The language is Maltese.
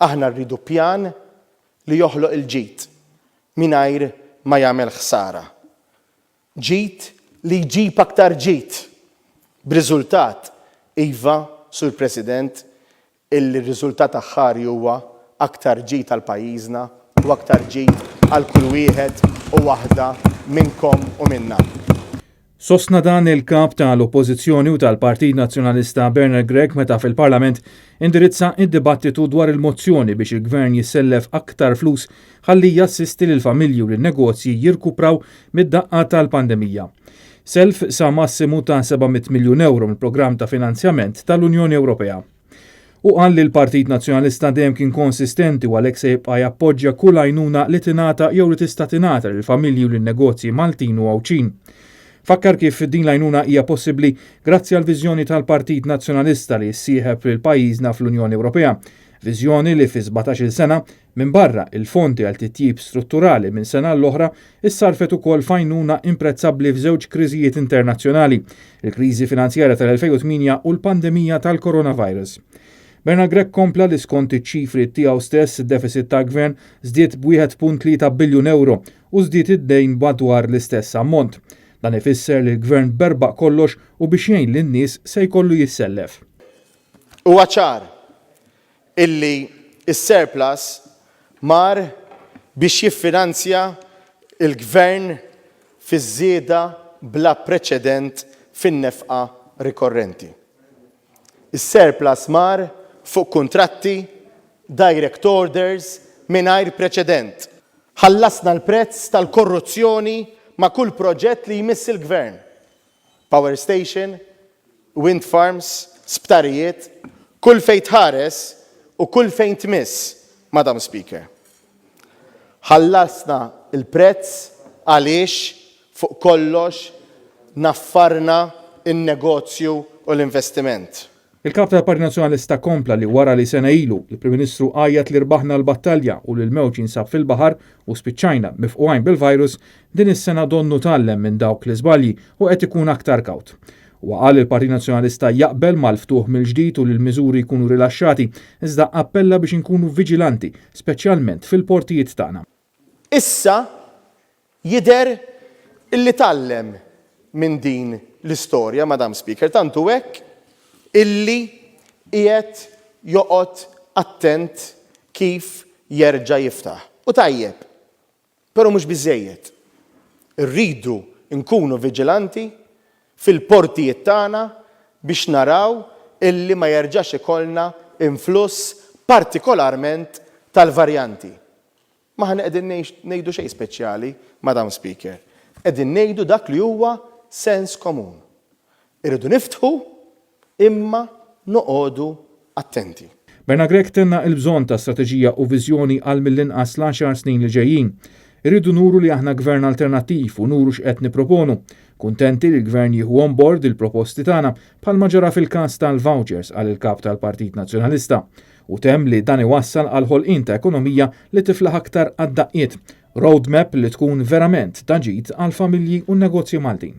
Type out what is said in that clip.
Aħna rridu pjan li joħloq il-ġid mingħajr ma jagħmel ħsara. Ġid li jġib aktar ġid. B'riżultat, iva, Sur President, il-riżultat aħħari huwa aktar ġid għal pajjiżna u aktar ġid għal kull wieħed u waħda minnkom u minna. Sostna dan il-kap tal-Oppożizzjoni u tal-Partit Nazzjonalista Bernard Gregg meta fil-Parlament indirizza id-dibattitu dwar il-mozzjoni biex il-Gvern jissellef aktar flus ħalli jassisti lil familji u lin-negozji jirkupraw mid-daqqa tal-pandemija. Self sa massimu ta' 700 miljun euro mill-programm ta' finanzjament tal-Unjoni Ewropea. U qal li l-Partit Nazzjonalista dejjem kien konsistenti u għalhekk se jibqa' jappoġġja kull għajnuna li tingħata jew li tista' tingħata lill-familji u lin-negozji Maltin u Għawċin. Fakkar kif din l-għajnuna hija possibbli grazzi għal viżjoni tal-Partit Nazzjonalista li ssieħeb lil pajjiżna fl-Unjoni Ewropea. Viżjoni li fi 17-il sena minn barra il-fondi għal titjib strutturali minn sena l-oħra issarfet ukoll f'għajnuna imprezzabbli f'żewġ kriżijiet internazzjonali, il-kriżi finanzjarja tal-2008 u l-pandemija tal-coronavirus. Bernard Gregg kompla li skont iċ-ċifri tiegħu stess id-deficit tal-Gvern żdied b'1.3 biljun euro u żdied id-dejn madwar l-istess ammont. Dan ifisser li l-Gvern berbaq kollox u biex jgħin lin-nies se jkollu jissellef. Huwa ċar illi is-surplus mar biex jiffinanzja il-Gvern fiż-żieda bla preċedent fin-nefqa rikorrenti. Is-surplus mar fuq kuntratti, direct orders mingħajr preċedent. Ħallasna l-prezz tal-korruzzjoni ma' kull proġett li jmiss il-Gvern. Power station, wind farms, sptarijiet, kull fejn tħares u kull fejn tmiss, Madam Speaker. Ħallasna il-prezz għaliex fuq kollox naffarna in-negozju u l-investiment. Il-kap tal-Partit Nazzjonalista kompla li wara li sena ilu il-Prim Ministru għajjat li rbaħna l-battalja u li l-mewġ jinsab fil-baħar u spiċċajna mifquajn bil-virus, din is-sena donnu tallem minn dawk l-iżbalji u qed ikun aktar kawt. U qal il-Partit Nazzjonalista jaqbel mal-ftuħ mill-ġdid u li l-miżuri jkunu rilaxxati, iżda appella biex inkunu viġilanti, speċjalment fil-portijiet tagħna. Issa jidher illi tallem minn din l-istorja, Madam Speaker, tantu hekk illi qiegħed joqgħod attent kif jerġa' jiftaħ. U tajjeb, però mhux biżżejjed. Irridu nkunu viġilanti fil-portijiet tagħna biex naraw illi ma jerġax ikollna influss partikolarment tal-varjanti. Ma ħan qegħdin ngħidu xejn speċjali, Madam Speaker. Qegħdin ngħidu dak li huwa sens komun. Irridu niftħu imma noqogħdu attenti. Bernard Gregg tenna l-bżonn ta' strateġija u viżjoni għal mill-inqas l-10 snin li ġejjin. Irridu nuru li aħna gvern alternattiv u nuru x'qed nipproponu. Kuntenti li l-gvern jieħu on board il-proposti tagħna bħalma ġara fil-każ tal-vouchers għal il-kap tal-Partit Nazzjonalista. U temm li dan iwassal għal ħolqien ta' ekonomija li tiflaħ aktar għad-daqqiet. Roadmap li tkun verament ta' ġid għal familji u negozji Maltin.